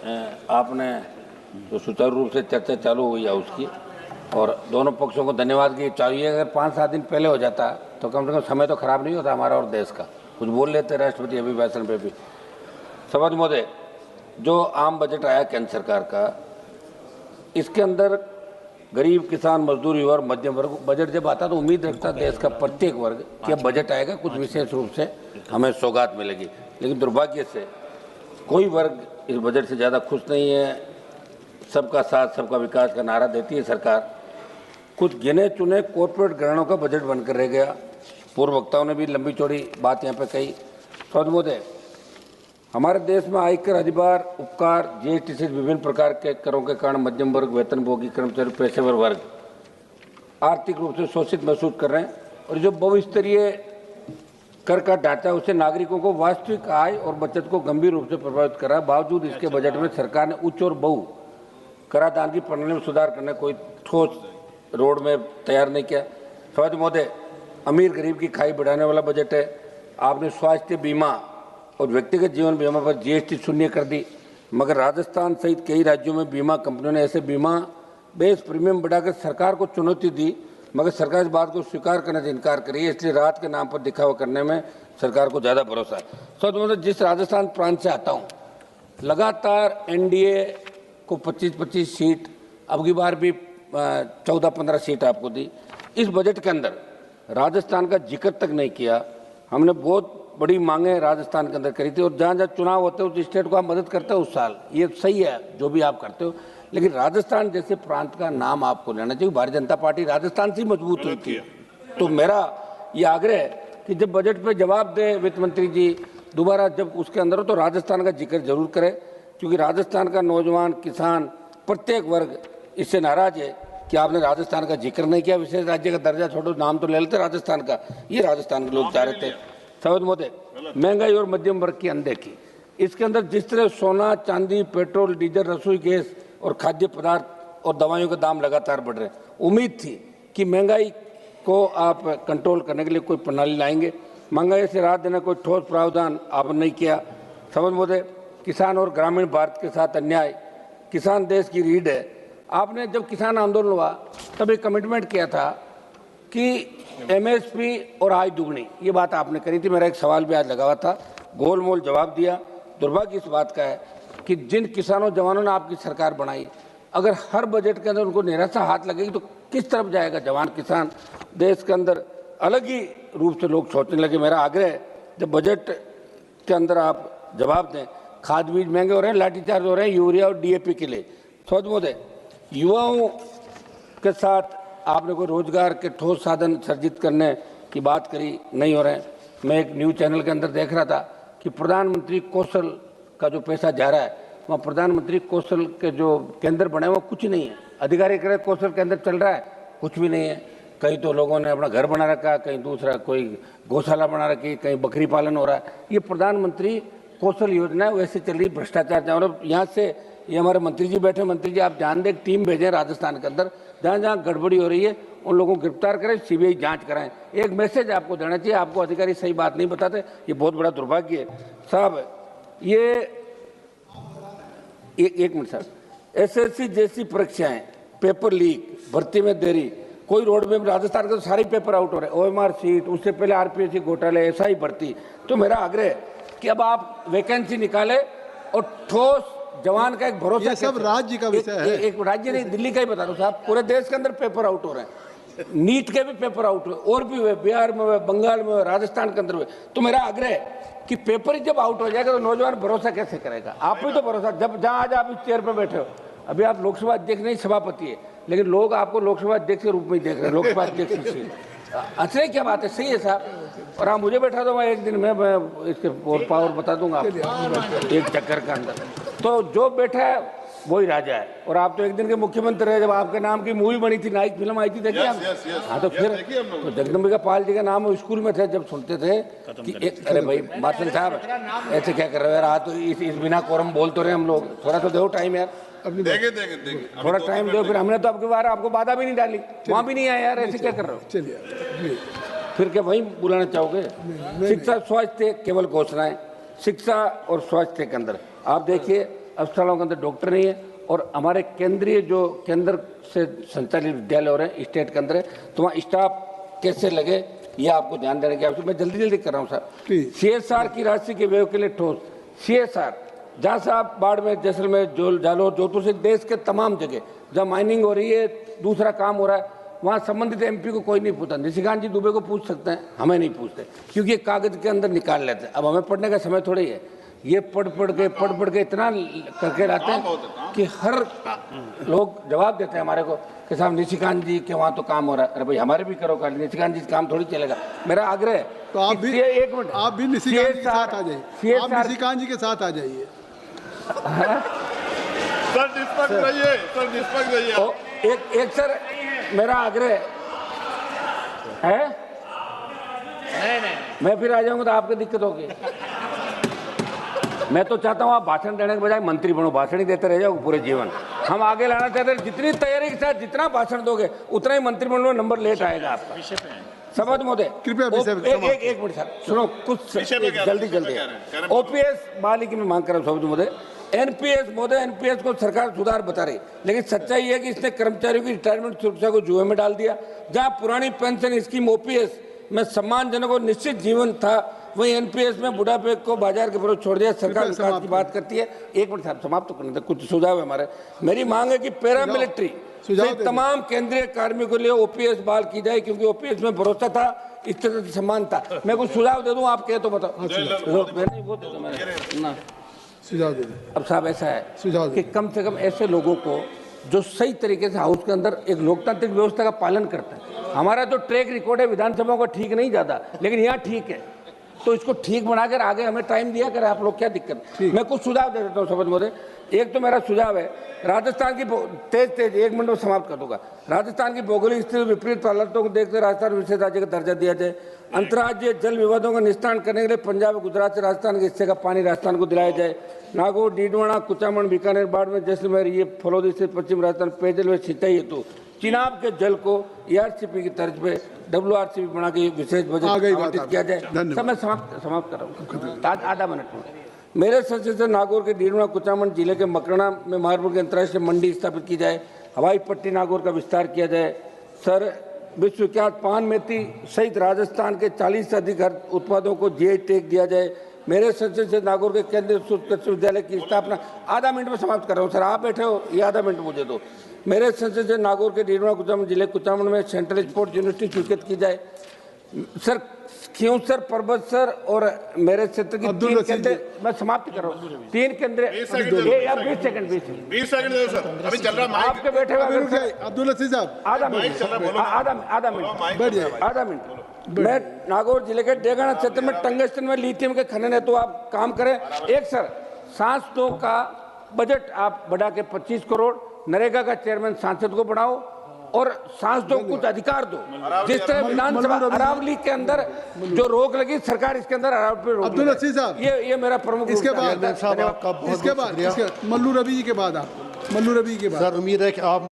आपने जो सुचारू रूप से चर्चा चालू हुई है उसकी, और दोनों पक्षों को धन्यवाद की चाहिए। अगर 5-7 दिन पहले हो जाता तो कम से कम समय तो खराब नहीं होता हमारा और देश का। कुछ बोल लेते राष्ट्रपति अभिभाषण पे भी। सभापति महोदय, जो आम बजट आया केंद्र सरकार का, इसके अंदर गरीब, किसान, मजदूर, युवा और मध्यम वर्ग बजट जब आता तो उम्मीद रखता देश का प्रत्येक वर्ग कि अब बजट आएगा, कुछ विशेष रूप से हमें सौगात मिलेगी। लेकिन दुर्भाग्य से कोई वर्ग इस बजट से ज़्यादा खुश नहीं है। सबका साथ सबका विकास का नारा देती है सरकार, कुछ गिने चुने कॉर्पोरेट घरानों का बजट बनकर रह गया। पूर्व वक्ताओं ने भी लंबी चौड़ी बात यहाँ पर कही। सभापति महोदय, हमारे देश में आयकर, अधिभार, उपकार, जीएसटी से विभिन्न प्रकार के करों के कारण मध्यम वर्ग, वेतनभोगी, कर्मचारी, पेशेवर वर्ग आर्थिक रूप से शोषित महसूस कर रहे हैं। और जो बहुस्तरीय कर का ढांचा है उससे नागरिकों को वास्तविक आय और बचत को गंभीर रूप से प्रभावित कर रहा है। बावजूद इसके बजट में सरकार ने उच्च और बहु कराधान की प्रणाली में सुधार करने कोई ठोस रोड में तैयार नहीं किया। सभापति महोदय, अमीर गरीब की खाई बढ़ाने वाला बजट है। आपने स्वास्थ्य बीमा और व्यक्तिगत जीवन बीमा पर जीएसटी शून्य कर दी, मगर राजस्थान सहित कई राज्यों में बीमा कंपनियों ने ऐसे बीमा बेस प्रीमियम बढ़ाकर सरकार को चुनौती दी, मगर सरकार इस बात को स्वीकार करने से इनकार करी है। इसलिए राहत के नाम पर दिखावा करने में सरकार को ज़्यादा भरोसा है। सो मतलब जिस राजस्थान प्रांत से आता हूँ, लगातार एनडीए को 25-25 सीट, अब की बार भी 14-15 सीट आपको दी। इस बजट के अंदर राजस्थान का जिक्र तक नहीं किया। हमने बहुत बड़ी मांगे राजस्थान के अंदर करी थी, और जहाँ जहाँ चुनाव होते हैं उस स्टेट को आप मदद करते हो उस साल, ये सही है जो भी आप करते हो, लेकिन राजस्थान जैसे प्रांत का नाम आपको लेना चाहिए। भारतीय जनता पार्टी राजस्थान से मजबूत हुई थी। तो मेरा ये आग्रह है कि जब बजट पे जवाब दे वित्त मंत्री जी दोबारा, जब उसके अंदर हो तो राजस्थान का जिक्र जरूर करें, क्योंकि राजस्थान का नौजवान, किसान, प्रत्येक वर्ग इससे नाराज है कि आपने राजस्थान का जिक्र नहीं किया। विशेष राज्य का दर्जा छोड़ो, नाम तो ले लेते राजस्थान का, ये राजस्थान के लोग चाह रहे थे। सभापति महोदय, महंगाई और मध्यम वर्ग की अनदेखी, इसके अंदर जिस तरह सोना, चांदी, पेट्रोल, डीजल, रसोई गैस और खाद्य पदार्थ और दवाइयों के दाम लगातार बढ़ रहे हैं, उम्मीद थी कि महंगाई को आप कंट्रोल करने के लिए कोई प्रणाली लाएंगे। महंगाई से राहत देने कोई ठोस प्रावधान आपने नहीं किया। सभापति महोदय, किसान और ग्रामीण भारत के साथ अन्याय, किसान देश की रीढ़ है। आपने जब किसान आंदोलन हुआ तब एक कमिटमेंट किया था कि एमएसपी और आय दुगनी, ये बात आपने करी थी। मेरा एक सवाल भी आज लगा हुआ था, गोलमोल जवाब दिया। दुर्भाग्य इस बात का है कि जिन किसानों जवानों ने आपकी सरकार बनाई, अगर हर बजट के अंदर उनको निराशा हाथ लगेगी तो किस तरफ जाएगा जवान किसान। देश के अंदर अलग ही रूप से लोग सोचने लगे। मेरा आग्रह है जब बजट के अंदर आप जवाब दें। खाद बीज महंगे हो रहे हैं, लाठीचार्ज हो रहे हैं यूरिया और डीएपी के लिए। सभापति महोदय, युवाओं के साथ आपने कोई रोजगार के ठोस साधन सर्जित करने की बात करी, नहीं हो रहे हैं। मैं एक न्यूज़ चैनल के अंदर देख रहा था कि प्रधानमंत्री कौशल का जो पैसा जा रहा है, वहाँ प्रधानमंत्री कौशल के जो केंद्र बने वो कुछ नहीं है। अधिकारी कह रहे कौशल केंद्र चल रहा है, कुछ भी नहीं है। कहीं तो लोगों ने अपना घर बना रखा, कहीं दूसरा कोई गौशाला बना रखी, कहीं बकरी पालन हो रहा है। ये प्रधानमंत्री कौशल योजना है, वैसे चल रही भ्रष्टाचार। और यहाँ से ये हमारे मंत्री जी बैठे, मंत्री जी आप ध्यान दें, टीम भेजें राजस्थान के अंदर, जहाँ जहाँ गड़बड़ी हो रही है उन लोगों को गिरफ्तार करें, सीबीआई जांच कराएं। एक मैसेज आपको देना चाहिए, आपको अधिकारी सही बात नहीं बताते, ये बहुत बड़ा दुर्भाग्य है साहब। ये एक मिनट सर, एसएससी जैसी परीक्षाएं, पेपर लीक, भर्ती में देरी, कोई रोड में राजस्थान के तो सारे पेपर आउट हो रहे हैं। ओएमआर सीट, उससे पहले आरपीएससी घोटाले, ऐसा ही भर्ती। तो मेरा आग्रह है कि अब आप वैकेंसी निकाले और ठोस जवान का एक भरोसा। ये सब राज्य का विषय है। एक राज्य नहीं, दिल्ली का ही बता दो साहब, पूरे देश के अंदर पेपर आउट हो रहे हैं। नीट के भी पेपर आउट हुए, और भी हुए, बिहार में हुए, बंगाल में हुए, राजस्थान के अंदर हुए। तो मेरा आग्रह है कि पेपर ही जब आउट हो जाएगा तो नौजवान भरोसा कैसे करेगा। आप भी तो भरोसा, जब जहां आज आप इस चेयर पर बैठे हो, अभी आप लोकसभा अध्यक्ष नहीं सभापति है, लेकिन लोग आपको लोकसभा अध्यक्ष के रूप में ही देख रहे हैं। लोकसभा अध्यक्ष अच्छे, क्या बात है, सही है साहब। और आप मुझे बैठा दो, मैं एक दिन में मैं इसके और पावर बता दूंगा एक चक्कर के अंदर। तो जो बैठा है वही राजा है। और आप तो एक दिन के मुख्यमंत्री रहे, जब आपके नाम की मूवी बनी थी, नाइक फिल्म आई थी, देखिए आप। हाँ तो फिर तो जगदम्बिका पाल जी का नाम स्कूल में थे जब सुनते थे कि एक, अरे भाई मार्शल साहब ऐसे क्या कर रहे हो यार, तो इस बिना कोरम बोल तो रहे हम लोग, थोड़ा तो दो टाइम यार, थोड़ा टाइम दो। फिर हमने तो आपके बारे आपको बाधा भी नहीं डाली, वहाँ भी नहीं आया यार, ऐसे क्या कर रहे हो। चलिए फिर क्या वहीं बुलाना चाहोगे। शिक्षा स्वास्थ्य केवल घोषणाएं, शिक्षा और स्वास्थ्य के अंदर आप देखिए अस्पतालों के अंदर डॉक्टर नहीं है, और हमारे केंद्रीय जो केंद्र से संचालित विद्यालय हो रहे हैं स्टेट के अंदर है, तो वहाँ स्टाफ कैसे लगे ये आपको ध्यान देने की आवश्यकता। मैं जल्दी जल्दी कर रहा हूँ सर। CSR की राशि के व्यय के लिए ठोस CSR, जहाँ से आप बाड़मेर, जैसलमेर, जालौर, जोधपुर से देश के तमाम जगह जहाँ माइनिंग हो रही है, दूसरा काम हो रहा है, वहाँ संबंधित MP को कोई नहीं पूछता। निशिकांत जी दुबे को पूछ सकते हैं, हमें नहीं पूछते, क्योंकि ये कागज के अंदर निकाल लेते हैं। अब हमें पढ़ने का समय थोड़ी है, ये पढ़ पढ़ के इतना करके लाते हैं कि हर लोग जवाब देते हैं हमारे को कि साहब निशिकांत जी के वहाँ तो काम हो रहा है। अरे भाई हमारे भी करो, निशिकांत जी काम थोड़ी चलेगा। मेरा आग्रह है तो आप भी, एक मिनट, आप भी निशिकांत जी के साथ आ जाइए, आप निशिकांत जी के साथ आ जाइए। सर निष्पक्ष रहिए, सर निष्पक्ष रहिए। एक सर मेरा आग्रह है, नहीं मैं फिर आ जाऊंगा तो आपको दिक्कत होगी। मैं तो चाहता हूँ आप भाषण देने के बजाय मंत्री बनो, भाषण ही देते रह जाओ पूरे जीवन। हम आगे लाना चाहते हैं, जितनी तैयारी के साथ जितना भाषण दोगे उतना ही मंत्रिमंडल में नंबर लेट आएगा आपका। शपथ महोदय, कृपया एक मिनट सर सुनो, कुछ जल्दी OPS बहाली की मैं मांग कर रहा हूँ शपथ महोदय। NPS को सरकार सुधार बता रही, लेकिन सच्चाई है कि इसने कर्मचारियों की रिटायरमेंट सुरक्षा को जुए में डाल दिया। जहां पुरानी पेंशन स्कीम OPS में सम्मानजनक और निश्चित जीवन था, वही NPS में बुढ़ापे को बाजार के विरुद्ध छोड़ दिया। सरकार विकास की बात करती है। एक मिनट साहब समाप्त तो करने दे, कुछ सुझाव है हमारे। मेरी मांग है कि पैरामिलिट्री तमाम केंद्रीय कार्मिकों के लिए OPS बहाल की जाए, क्योंकि OPS में भरोसा था, इस तरह से सम्मान था। मैं कुछ सुझाव दे दूं, आप कहे तो बताओ। सुझाव दे। अब साहब ऐसा है कि कम से कम ऐसे लोगों को जो सही तरीके से हाउस के अंदर एक लोकतांत्रिक व्यवस्था का पालन करते हैं। हमारा जो ट्रैक रिकॉर्ड है विधानसभा का ठीक नहीं ज़्यादा, लेकिन यहाँ ठीक है, तो इसको ठीक बनाकर आगे हमें टाइम दिया करें आप लोग, क्या दिक्कत। मैं कुछ सुझाव दे देता हूँ शपथ महोदय। एक तो मेरा सुझाव है, राजस्थान की तेज 1 मिनट में समाप्त कर दूंगा। राजस्थान की भौगोलिक स्थिति विपरीत हालतों को देखते राजस्थान विशेष राज्य का दर्जा दिया जाए। अंतर्राज्यीय जल विवादों का निस्तारण करने के लिए पंजाब, गुजरात से राजस्थान के हिस्से का पानी राजस्थान को दिलाया जाए। नागौर, डीडवाना, कुचामन, बीकानेर, बाड़मेर, जैसलमेर, ये फलौदी से पश्चिम राजस्थान पेयजल व सिंचाई हेतु चिनाब के जल को ERCP की तर्ज पे WRCP बना के विशेष बजट आवंटित किया जाए। समय समाप्त कर रहा हूँ, आधा मिनट में। मेरे सचिव से नागौर के डीडवाना, कुचामन जिले के मकरना में मार्बल की अंतर्राष्ट्रीय मंडी स्थापित की जाए। हवाई पट्टी नागौर का विस्तार किया जाए। सर, विश्वविख्यात पान मेथी सहित राजस्थान के 40 से अधिक उत्पादों को GI टैग दिया जाए। मेरे सचिव से नागौर के केंद्रीय कृषि विद्यालय की स्थापना, आधा मिनट में समाप्त कर रहा हूँ सर, आप बैठे हो, ये आधा मिनट मुझे दो। मेरे सचिव से नागौर के डीडवाना, कुचामन जिले कुचामन में सेंट्रल स्पोर्ट्स यूनिवर्सिटी स्वीकृत की जाए। सर क्यों सर, पर्वत सर और मेरे क्षेत्र की 3 केंद्र, मैं समाप्त कर रहा हूँ, 3 केंद्र। 20 सेकंड दे सर, अभी चल रहा है आपके बैठे हुए अब्दुल लतीफ साहब, आधा मिनट। मैं नागौर जिले के डेगाना क्षेत्र में टंगस्टन में लिथियम के खनन है, तो आप काम करें। एक सर, सांसदों का बजट आप बढ़ा के 25 करोड़, नरेगा का चेयरमैन सांसद को बढ़ाओ और सांसदों को कुछ अधिकार दो। जिस तरह विधानसभा अरावली के अंदर जो रोक लगी, सरकार इसके अंदर अरावली पे रोक। अब्दुल लतीफ साहब, ये मेरा प्रमुख। इसके बाद मल्लू रवि जी के बाद आप, मल्लू रवि के बाद सर, उम्मीद है कि आप